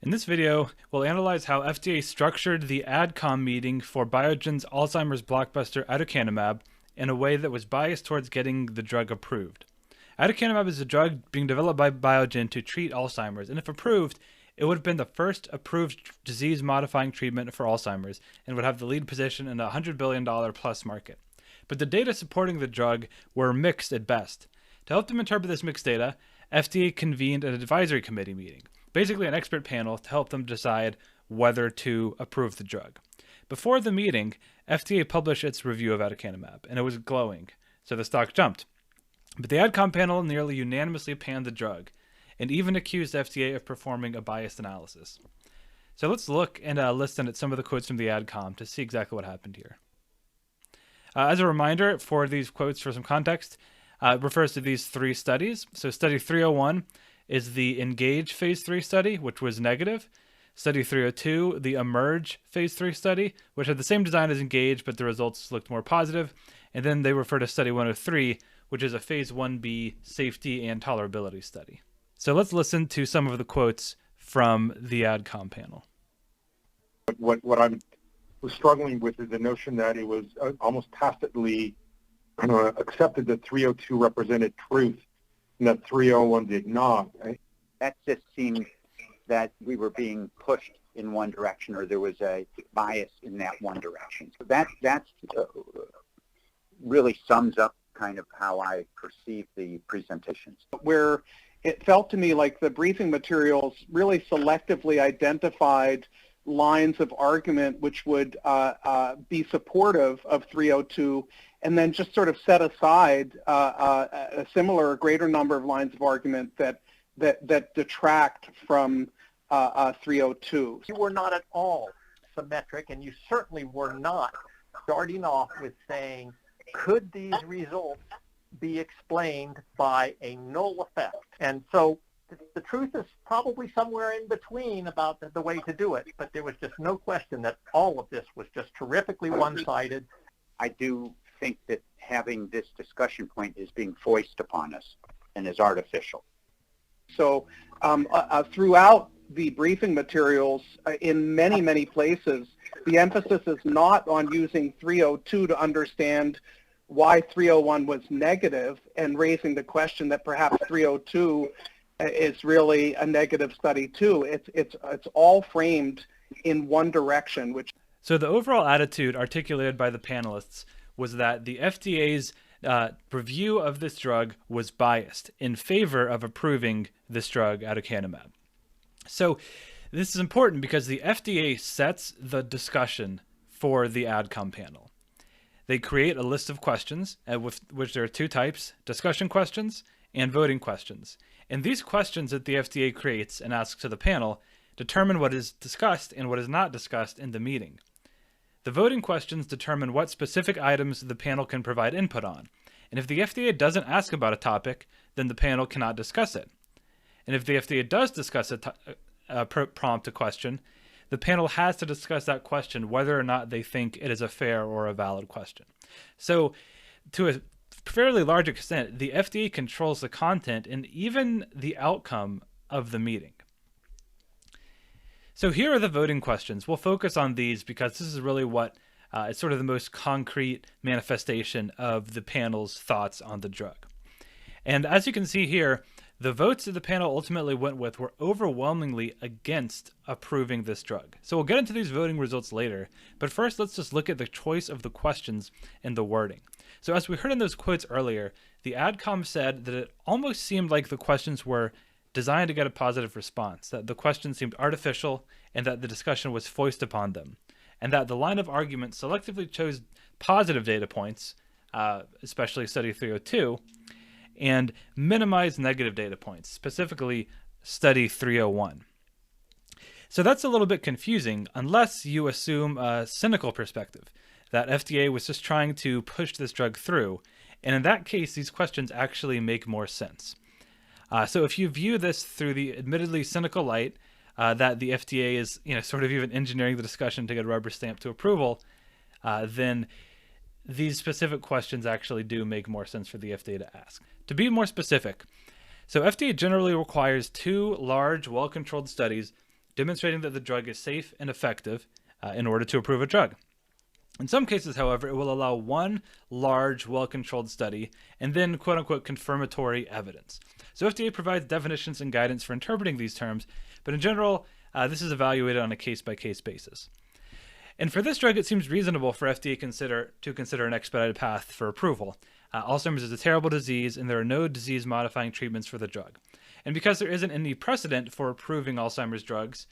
In this video, we'll analyze how FDA structured the AdCom meeting for Biogen's Alzheimer's blockbuster aducanumab in a way that was biased towards getting the drug approved. Aducanumab is a drug being developed by Biogen to treat Alzheimer's, and if approved, it would have been the first approved disease-modifying treatment for Alzheimer's and would have the lead position in a $100 billion plus market. But the data supporting the drug were mixed at best. To help them interpret this mixed data, FDA convened an advisory committee meeting, basically an expert panel to help them decide whether to approve the drug. Before the meeting, FDA published its review of aducanumab, and it was glowing, so the stock jumped. But the AdCom panel nearly unanimously panned the drug, and even accused FDA of performing a biased analysis. So let's look and listen at some of the quotes from the AdCom to see exactly what happened here. As a reminder, for these quotes, for some context, it refers to these three studies. So study 301 is the ENGAGE phase 3 study, which was negative. Study 302, the EMERGE phase 3 study, which had the same design as ENGAGE, but the results looked more positive. And then they refer to study 103, which is a phase 1b safety and tolerability study. So let's listen to some of the quotes from the AdCom panel. What I was struggling with is the notion that it was almost tacitly accepted that 302 represented truth and that 301 did not. That just seemed that we were being pushed in one direction, or there was a bias in that one direction. So that really sums up kind of how I perceive the presentations. Where it felt to me like the briefing materials really selectively identified lines of argument which would be supportive of 302, and then just sort of set aside a similar, greater number of lines of argument that detract from 302. You were not at all symmetric, and you certainly were not starting off with saying, could these results be explained by a null effect? And so the truth is probably somewhere in between about the way to do it, but there was just no question that all of this was just terrifically one-sided. I do think that having this discussion point is being foisted upon us and is artificial. So throughout the briefing materials, in many, many places, the emphasis is not on using 302 to understand why 301 was negative and raising the question that perhaps 302 is really a negative study too. It's all framed in one direction. So the overall attitude articulated by the panelists was that the FDA's review of this drug was biased in favor of approving this drug, aducanumab. So this is important because the FDA sets the discussion for the AdCom panel. They create a list of questions, with which there are two types: discussion questions and voting questions. And these questions that the FDA creates and asks to the panel determine what is discussed and what is not discussed in the meeting. The voting questions determine what specific items the panel can provide input on. And if the FDA doesn't ask about a topic, then the panel cannot discuss it. And if the FDA does discuss prompt a question, the panel has to discuss that question whether or not they think it is a fair or a valid question. So to a fairly large extent, the FDA controls the content and even the outcome of the meeting. So here are the voting questions. We'll focus on these because this is really what is sort of the most concrete manifestation of the panel's thoughts on the drug. And as you can see here, the votes that the panel ultimately went with were overwhelmingly against approving this drug. So we'll get into these voting results later, but first let's just look at the choice of the questions and the wording. So as we heard in those quotes earlier, the AdCom said that it almost seemed like the questions were designed to get a positive response, that the questions seemed artificial and that the discussion was foisted upon them, and that the line of argument selectively chose positive data points, especially study 302, and minimize negative data points, specifically study 301. So that's a little bit confusing unless you assume a cynical perspective, that FDA was just trying to push this drug through, and in that case, these questions actually make more sense. So if you view this through the admittedly cynical light, that the FDA is sort of even engineering the discussion to get a rubber stamp to approval, then these specific questions actually do make more sense for the FDA to ask. To be more specific, so FDA generally requires 2 large, well-controlled studies demonstrating that the drug is safe and effective in order to approve a drug. In some cases, however, it will allow one large, well-controlled study and then quote-unquote confirmatory evidence. So FDA provides definitions and guidance for interpreting these terms, but in general, this is evaluated on a case-by-case basis. And for this drug, it seems reasonable for FDA to consider an expedited path for approval. Alzheimer's is a terrible disease, and there are no disease-modifying treatments for the drug. And because there isn't any precedent for approving Alzheimer's drugs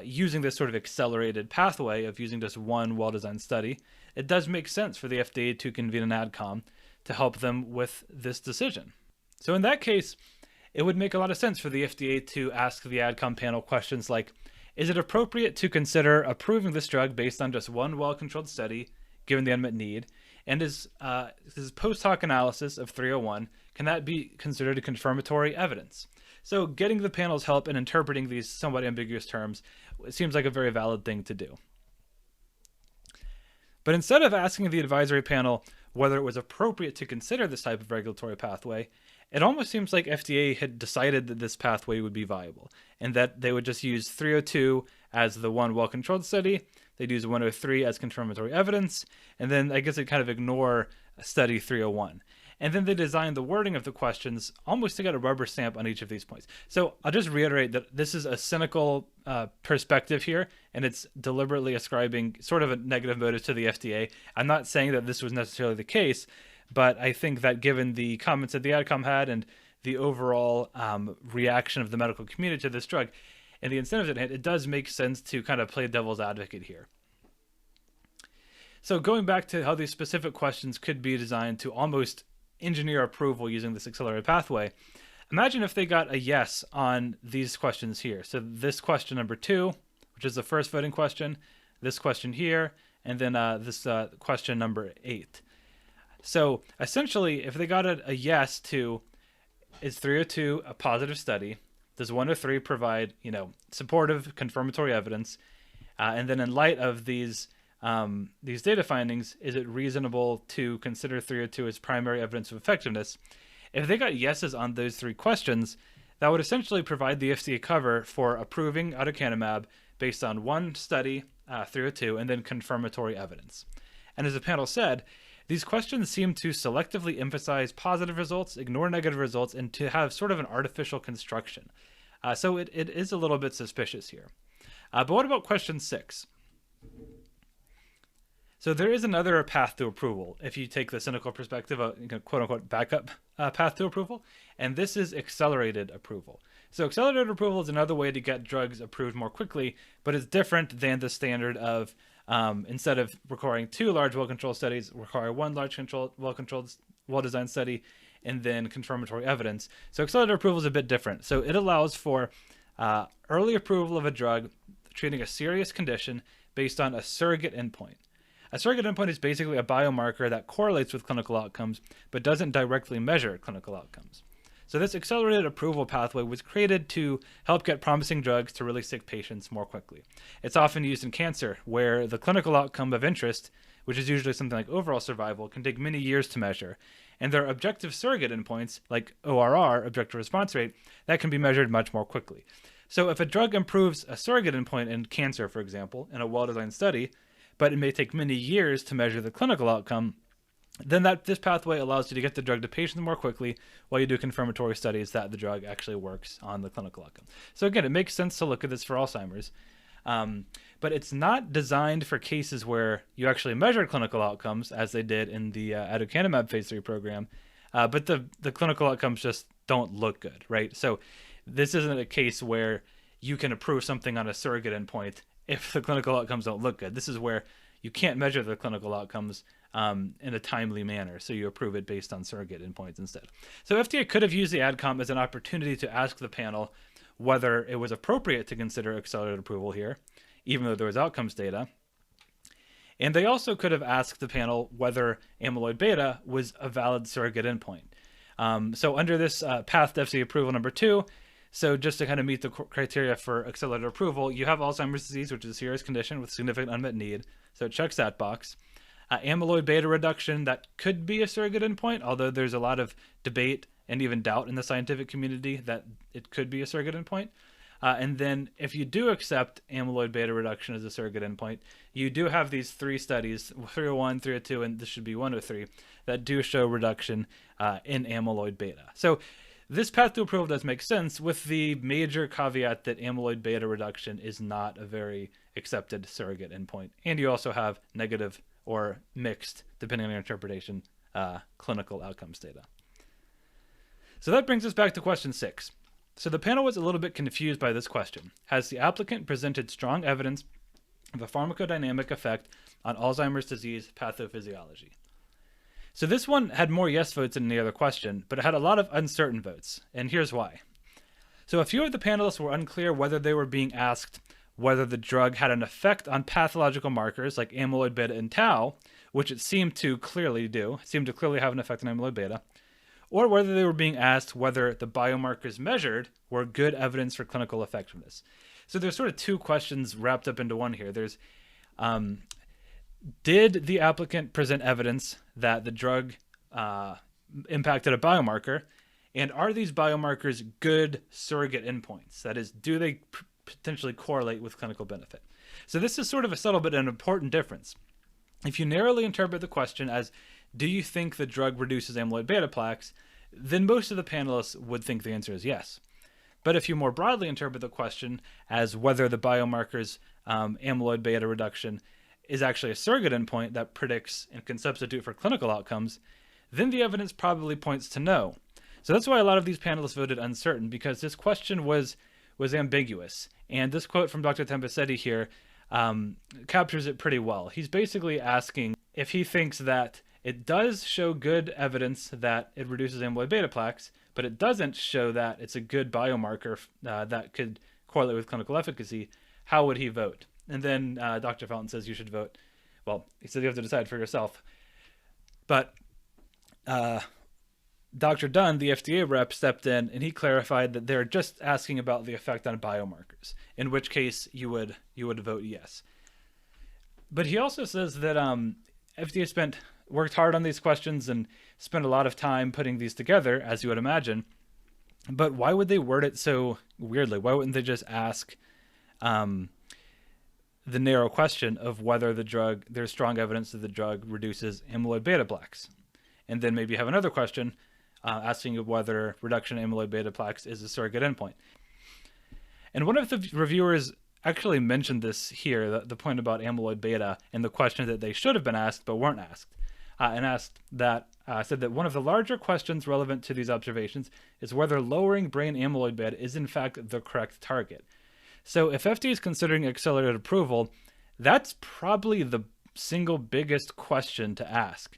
using this sort of accelerated pathway of using just one well-designed study, it does make sense for the FDA to convene an AdCom to help them with this decision. So in that case, it would make a lot of sense for the FDA to ask the AdCom panel questions like, is it appropriate to consider approving this drug based on just one well-controlled study, given the unmet need? And is post hoc analysis of 301, can that be considered a confirmatory evidence? So getting the panel's help in interpreting these somewhat ambiguous terms, it seems like a very valid thing to do. But instead of asking the advisory panel whether it was appropriate to consider this type of regulatory pathway, it almost seems like FDA had decided that this pathway would be viable and that they would just use 302 as the one well-controlled study, they'd use 103 as confirmatory evidence, and then I guess they'd kind of ignore study 301. And then they designed the wording of the questions almost to get a rubber stamp on each of these points. So I'll just reiterate that this is a cynical perspective here, and it's deliberately ascribing sort of a negative motive to the FDA. I'm not saying that this was necessarily the case, but I think that given the comments that the AdCom had and the overall reaction of the medical community to this drug and the incentives at hand, it does make sense to kind of play devil's advocate here. So going back to how these specific questions could be designed to almost engineer approval using this accelerated pathway, imagine if they got a yes on these questions here. So this question number 2, which is the first voting question, this question here, and then this question number 8. So essentially, if they got a yes to, is 302 a positive study? Does 103 provide, supportive confirmatory evidence? And then in light of these data findings, is it reasonable to consider 302 as primary evidence of effectiveness? If they got yeses on those 3 questions, that would essentially provide the FDA cover for approving aducanumab based on one study, 302, and then confirmatory evidence. And as the panel said, these questions seem to selectively emphasize positive results, ignore negative results, and to have sort of an artificial construction. So it is a little bit suspicious here. But what about question 6? So there is another path to approval if you take the cynical perspective of quote-unquote backup path to approval, and this is accelerated approval. So accelerated approval is another way to get drugs approved more quickly, but it's different than the standard of instead of requiring 2 large well-controlled studies, require 1 large well-controlled, well-designed study, and then confirmatory evidence. So accelerated approval is a bit different. So it allows for early approval of a drug treating a serious condition based on a surrogate endpoint. A surrogate endpoint is basically a biomarker that correlates with clinical outcomes, but doesn't directly measure clinical outcomes. So this accelerated approval pathway was created to help get promising drugs to really sick patients more quickly. It's often used in cancer, where the clinical outcome of interest, which is usually something like overall survival, can take many years to measure. And there are objective surrogate endpoints, like ORR, objective response rate, that can be measured much more quickly. So if a drug improves a surrogate endpoint in cancer, for example, in a well-designed study, but it may take many years to measure the clinical outcome, then this pathway allows you to get the drug to patients more quickly while you do confirmatory studies that the drug actually works on the clinical outcome. So again, it makes sense to look at this for Alzheimer's, but it's not designed for cases where you actually measure clinical outcomes, as they did in the aducanumab phase 3 program, but the clinical outcomes just don't look good, right? So this isn't a case where you can approve something on a surrogate endpoint if the clinical outcomes don't look good. This is where you can't measure the clinical outcomes in a timely manner, so you approve it based on surrogate endpoints instead. So FDA could have used the AdCom as an opportunity to ask the panel whether it was appropriate to consider accelerated approval here, even though there was outcomes data. And they also could have asked the panel whether amyloid beta was a valid surrogate endpoint. So under this path to FDA approval number 2, so just to kind of meet the criteria for accelerated approval, you have Alzheimer's disease, which is a serious condition with significant unmet need. So it checks that box. Amyloid beta reduction, that could be a surrogate endpoint, although there's a lot of debate and even doubt in the scientific community that it could be a surrogate endpoint. And then if you do accept amyloid beta reduction as a surrogate endpoint, you do have these 3 studies, 301, 302, and this should be 103, that do show reduction in amyloid beta. So this path to approval does make sense, with the major caveat that amyloid beta reduction is not a very accepted surrogate endpoint. And you also have negative or mixed, depending on your interpretation, clinical outcomes data. So that brings us back to question 6. So the panel was a little bit confused by this question. Has the applicant presented strong evidence of a pharmacodynamic effect on Alzheimer's disease pathophysiology? So this one had more yes votes than the other question, but it had a lot of uncertain votes, and here's why. So a few of the panelists were unclear whether they were being asked whether the drug had an effect on pathological markers like amyloid beta and tau, which it seemed to clearly do, seemed to clearly have an effect on amyloid beta, or whether they were being asked whether the biomarkers measured were good evidence for clinical effectiveness. So there's sort of 2 questions wrapped up into one here. There's, did the applicant present evidence that the drug impacted a biomarker? And are these biomarkers good surrogate endpoints? That is, do they potentially correlate with clinical benefit? So this is sort of a subtle but an important difference. If you narrowly interpret the question as, do you think the drug reduces amyloid beta plaques, then most of the panelists would think the answer is yes. But if you more broadly interpret the question as whether the biomarkers amyloid beta reduction is actually a surrogate endpoint that predicts and can substitute for clinical outcomes, then the evidence probably points to no. So that's why a lot of these panelists voted uncertain, because this question was ambiguous. And this quote from Dr. Tempessetti here captures it pretty well. He's basically asking if he thinks that it does show good evidence that it reduces amyloid beta plaques, but it doesn't show that it's a good biomarker that could correlate with clinical efficacy, how would he vote? And then Dr. Fountain says you should vote. Well, he said you have to decide for yourself. But Dr. Dunn, the FDA rep, stepped in and he clarified that they're just asking about the effect on biomarkers, in which case you would vote yes. But he also says that FDA worked hard on these questions and spent a lot of time putting these together, as you would imagine. But why would they word it so weirdly? Why wouldn't they just ask the narrow question of whether there's strong evidence that the drug reduces amyloid beta plaques? And then maybe have another question asking whether reduction in amyloid beta plaques is a surrogate endpoint. And one of the reviewers actually mentioned this here, the point about amyloid beta and the question that they should have been asked but weren't asked, and said that one of the larger questions relevant to these observations is whether lowering brain amyloid beta is in fact the correct target. So if FDA is considering accelerated approval, that's probably the single biggest question to ask.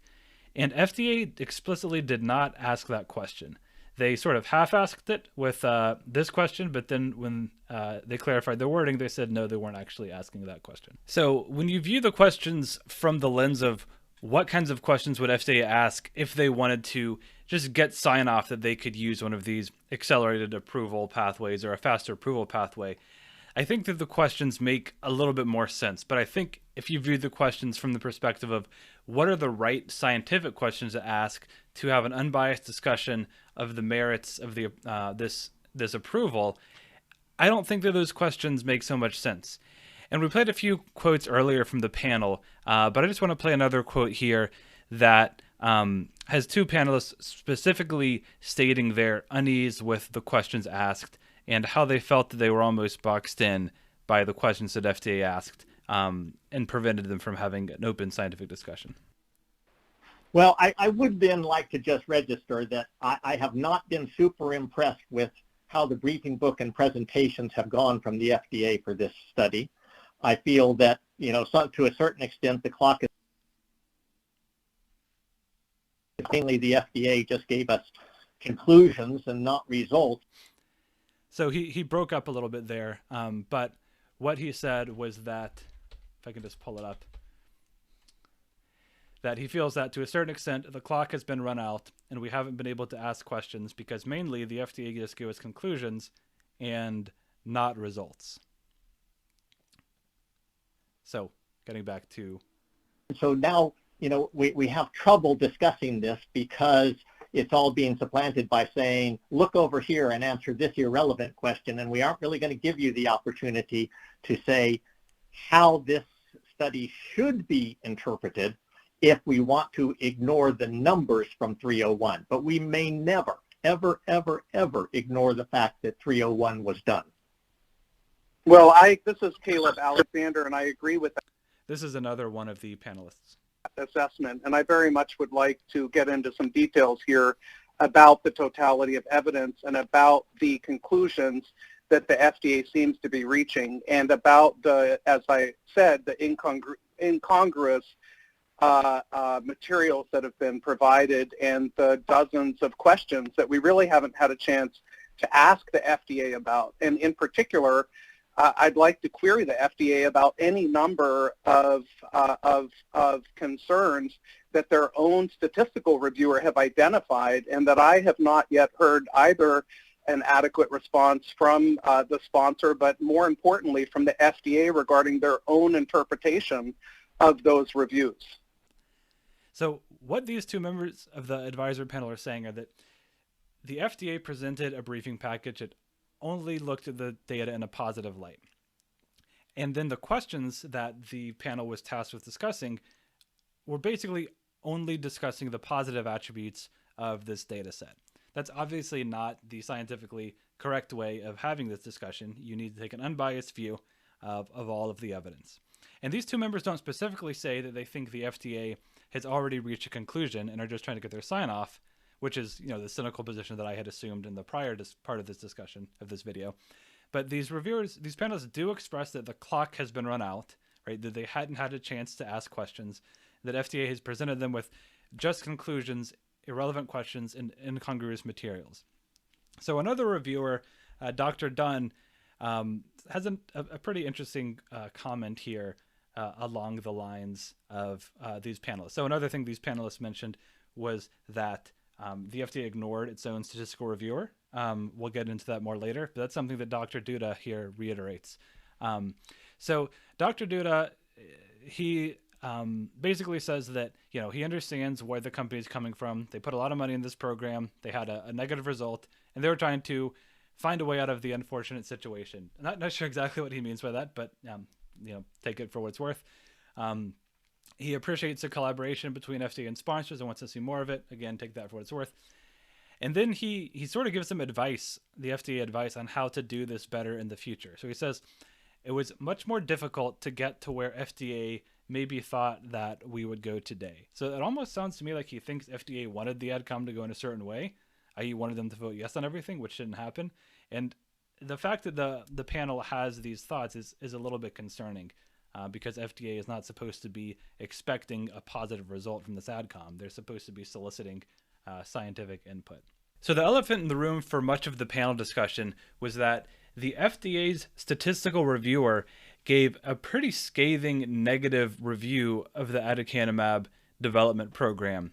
And FDA explicitly did not ask that question. They sort of half-asked it with this question, but then when they clarified their wording, they said no, they weren't actually asking that question. So when you view the questions from the lens of what kinds of questions would FDA ask if they wanted to just get sign-off that they could use one of these accelerated approval pathways or a faster approval pathway, I think that the questions make a little bit more sense. But I think if you view the questions from the perspective of what are the right scientific questions to ask to have an unbiased discussion of the merits of the this approval, I don't think that those questions make so much sense. And we played a few quotes earlier from the panel, but I just want to play another quote here that has 2 panelists specifically stating their unease with the questions asked and how they felt that they were almost boxed in by the questions that FDA asked and prevented them from having an open scientific discussion. Well, I would then like to just register that I have not been super impressed with how the briefing book and presentations have gone from the FDA for this study. I feel that, to a certain extent, the clock is mainly the FDA just gave us conclusions and not results. So he broke up a little bit there, but what he said was that, if I can just pull it up, that he feels that to a certain extent the clock has been run out and we haven't been able to ask questions because mainly the FDA just gave us conclusions and not results. So getting back to... So now, we have trouble discussing this because it's all being supplanted by saying, look over here and answer this irrelevant question, and we aren't really going to give you the opportunity to say how this study should be interpreted if we want to ignore the numbers from 301. But we may never, ever, ever, ever ignore the fact that 301 was done. Well, this is Caleb Alexander, and I agree with that This is another one of the panelists. assessment, and I very much would like to get into some details here about the totality of evidence and about the conclusions that the FDA seems to be reaching, and about the, as I said, the incongruous materials that have been provided and the dozens of questions that we really haven't had a chance to ask the FDA about. And in particular, I'd like to query the FDA about any number of concerns that their own statistical reviewer have identified, and that I have not yet heard either an adequate response from the sponsor, but more importantly from the FDA regarding their own interpretation of those reviews. So what these two members of the advisory panel are saying are that the FDA presented a briefing package that only looked at the data in a positive light. And then the questions that the panel was tasked with discussing were basically only discussing the positive attributes of this data set. That's obviously not the scientifically correct way of having this discussion. You need to take an unbiased view of all of the evidence. And these two members don't specifically say that they think the FDA has already reached a conclusion and are just trying to get their sign-off, which is, the cynical position that I had assumed in the prior part of this discussion of this video. But these panelists do express that the clock has been run out, right? That they hadn't had a chance to ask questions, that FDA has presented them with just conclusions, irrelevant questions, and incongruous materials. So another reviewer, Dr. Dunn, has a pretty interesting comment here along the lines of these panelists. So another thing these panelists mentioned was that the FDA ignored its own statistical reviewer. We'll get into that more later, but that's something that Dr. Duda here reiterates. So Dr. Duda, he basically says that, he understands where the company is coming from. They put a lot of money in this program. They had a negative result, and they were trying to find a way out of the unfortunate situation. Not sure exactly what he means by that, but, take it for what it's worth. He appreciates the collaboration between FDA and sponsors and wants to see more of it. Again, take that for what it's worth. And then he sort of gives them advice, the FDA advice, on how to do this better in the future. So he says, it was much more difficult to get to where FDA maybe thought that we would go today. So it almost sounds to me like he thinks FDA wanted the AdCom to go in a certain way, i.e. wanted them to vote yes on everything, which didn't happen. And the fact that the panel has these thoughts is a little bit concerning. Because FDA is not supposed to be expecting a positive result from this AdCom. They're supposed to be soliciting scientific input. So the elephant in the room for much of the panel discussion was that the FDA's statistical reviewer gave a pretty scathing negative review of the aducanumab development program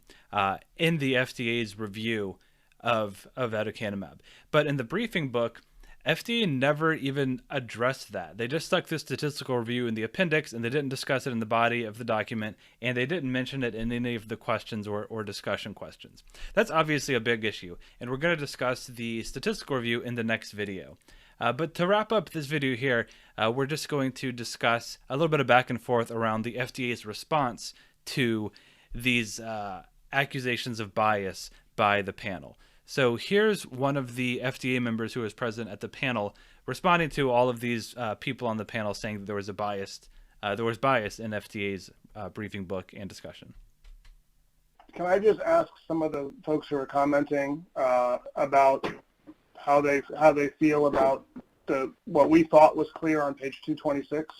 in the FDA's review of aducanumab. But in the briefing book, FDA never even addressed that. They just stuck this statistical review in the appendix, and they didn't discuss it in the body of the document, and they didn't mention it in any of the questions or discussion questions. That's obviously a big issue, and we're going to discuss the statistical review in the next video. But to wrap up this video here, we're just going to discuss a little bit of back and forth around the FDA's response to these accusations of bias by the panel. So here's one of the FDA members who was present at the panel responding to all of these people on the panel saying that there was bias in FDA's briefing book and discussion. Can I just ask some of the folks who are commenting about how they feel about what we thought was clear on page 226?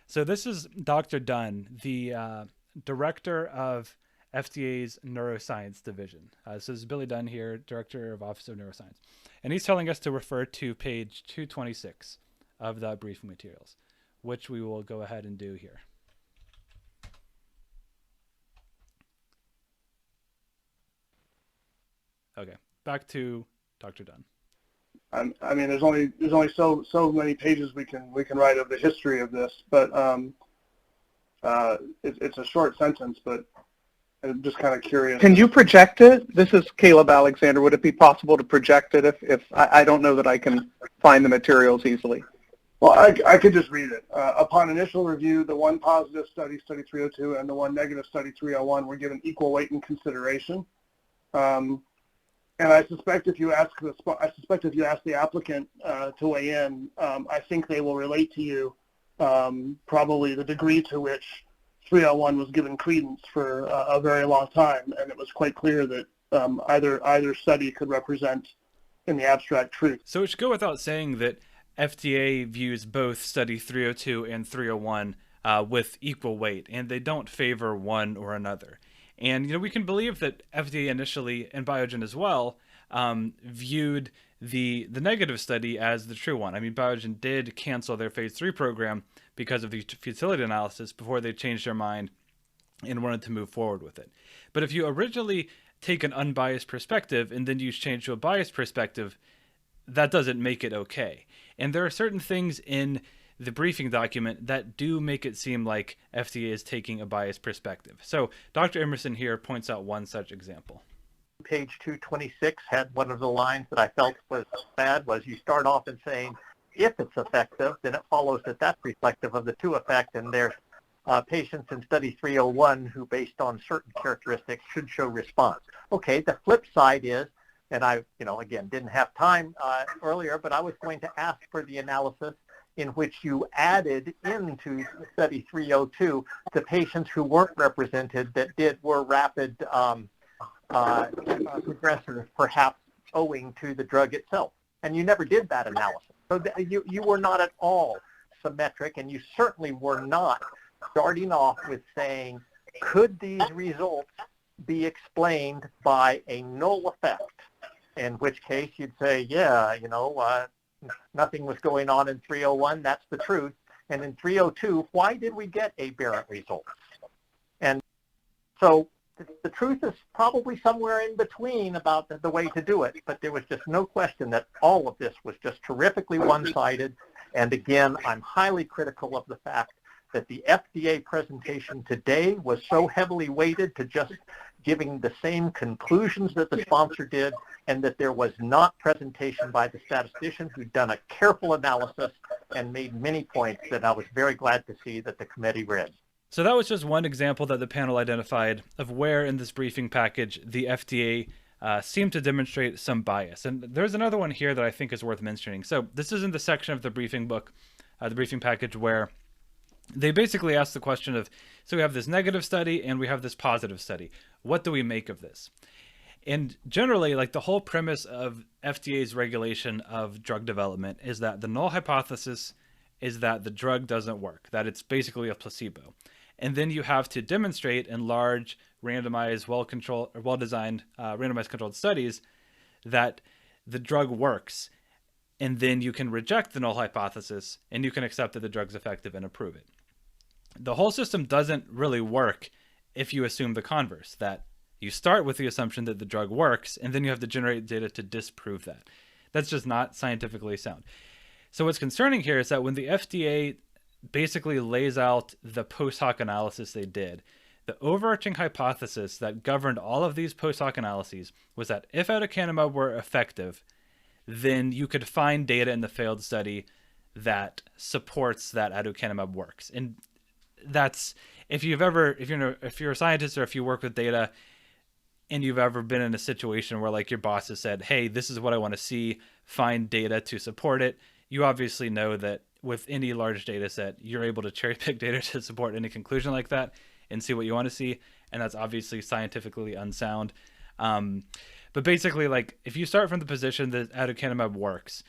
So this is Dr. Dunn, the director of FDA's neuroscience division. So this is Billy Dunn here, director of Office of Neuroscience. And he's telling us to refer to page 226 of the briefing materials, which we will go ahead and do here. Okay, back to Dr. Dunn. I mean, there's only so many pages we can write of the history of this, but it's a short sentence, but I'm just kind of curious. Can you project it? This is Caleb Alexander. Would it be possible to project it if I don't know that I can find the materials easily? Well, I could just read it. Upon initial review, the one positive study, study 302, and the one negative study 301 were given equal weight and consideration. And I suspect if you ask the applicant to weigh in, I think they will relate to you probably the degree to which 301 was given credence for a very long time, and it was quite clear that either study could represent in the abstract truth. So it should go without saying that FDA views both study 302 and 301 with equal weight, and they don't favor one or another. And we can believe that FDA initially, and Biogen as well, viewed the negative study as the true one. I mean, Biogen did cancel their phase 3 program because of the futility analysis before they changed their mind and wanted to move forward with it. But if you originally take an unbiased perspective and then you change to a biased perspective, that doesn't make it okay. And there are certain things in the briefing document that do make it seem like FDA is taking a biased perspective. So Dr. Emerson here points out one such example. Page 226 had one of the lines that I felt was bad, was you start off in saying, if it's effective, then it follows that that's reflective of the two effect, and there's patients in study 301 who, based on certain characteristics, should show response. Okay, the flip side is, and I, again, didn't have time earlier, but I was going to ask for the analysis in which you added into study 302 the patients who weren't represented that were rapid progressors, perhaps owing to the drug itself. And you never did that analysis. So you were not at all symmetric, and you certainly were not starting off with saying, could these results be explained by a null effect? In which case you'd say, yeah, nothing was going on in 301, that's the truth. And in 302, why did we get aberrant results? And so the truth is probably somewhere in between about the way to do it, but there was just no question that all of this was just terrifically one-sided. And again, I'm highly critical of the fact that the FDA presentation today was so heavily weighted to just giving the same conclusions that the sponsor did, and that there was not presentation by the statistician who'd done a careful analysis and made many points that I was very glad to see that the committee read. So that was just one example that the panel identified of where in this briefing package the FDA seemed to demonstrate some bias. And there's another one here that I think is worth mentioning. So this is in the section of the briefing book, the briefing package, where they basically ask the question of, so we have this negative study and we have this positive study. What do we make of this? And generally, like, the whole premise of FDA's regulation of drug development is that the null hypothesis is that the drug doesn't work, that it's basically a placebo. And then you have to demonstrate in large, randomized, well-designed, randomized controlled studies that the drug works. And then you can reject the null hypothesis and you can accept that the drug's effective and approve it. The whole system doesn't really work if you assume the converse, that you start with the assumption that the drug works and then you have to generate data to disprove that. That's just not scientifically sound. So what's concerning here is that when the FDA basically lays out the post hoc analysis they did, the overarching hypothesis that governed all of these post hoc analyses was that if aducanumab were effective, then you could find data in the failed study that supports that aducanumab works. And that's, if you're a scientist or if you work with data and you've ever been in a situation where, like, your boss has said, hey, this is what I want to see, find data to support it, you obviously know that with any large data set, you're able to cherry pick data to support any conclusion like that and see what you want to see. And that's obviously scientifically unsound. But basically, like, if you start from the position that aducanumab works,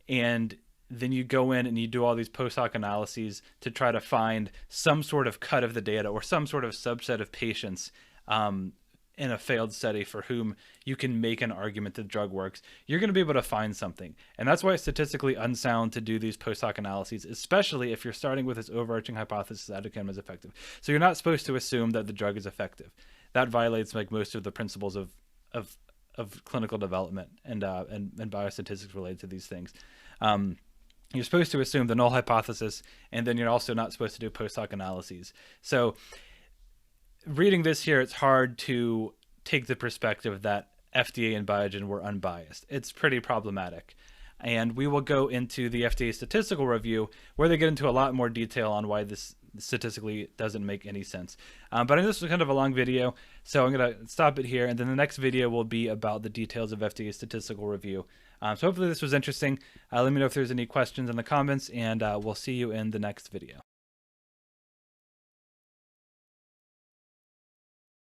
and then you go in and you do all these post hoc analyses to try to find some sort of cut of the data or some sort of subset of patients in a failed study for whom you can make an argument that the drug works, you're going to be able to find something. And that's why it's statistically unsound to do these post hoc analyses, especially if you're starting with this overarching hypothesis that aducanumab is effective. So you're not supposed to assume that the drug is effective. That violates, like, most of the principles of clinical development and biostatistics related to these things. You're supposed to assume the null hypothesis, and then you're also not supposed to do post hoc analyses. So reading this here, it's hard to take the perspective that FDA and Biogen were unbiased. It's pretty problematic. And we will go into the FDA statistical review where they get into a lot more detail on why this statistically doesn't make any sense. But I know this was kind of a long video, so I'm going to stop it here. And then the next video will be about the details of FDA statistical review. So hopefully this was interesting. Let me know if there's any questions in the comments, and we'll see you in the next video.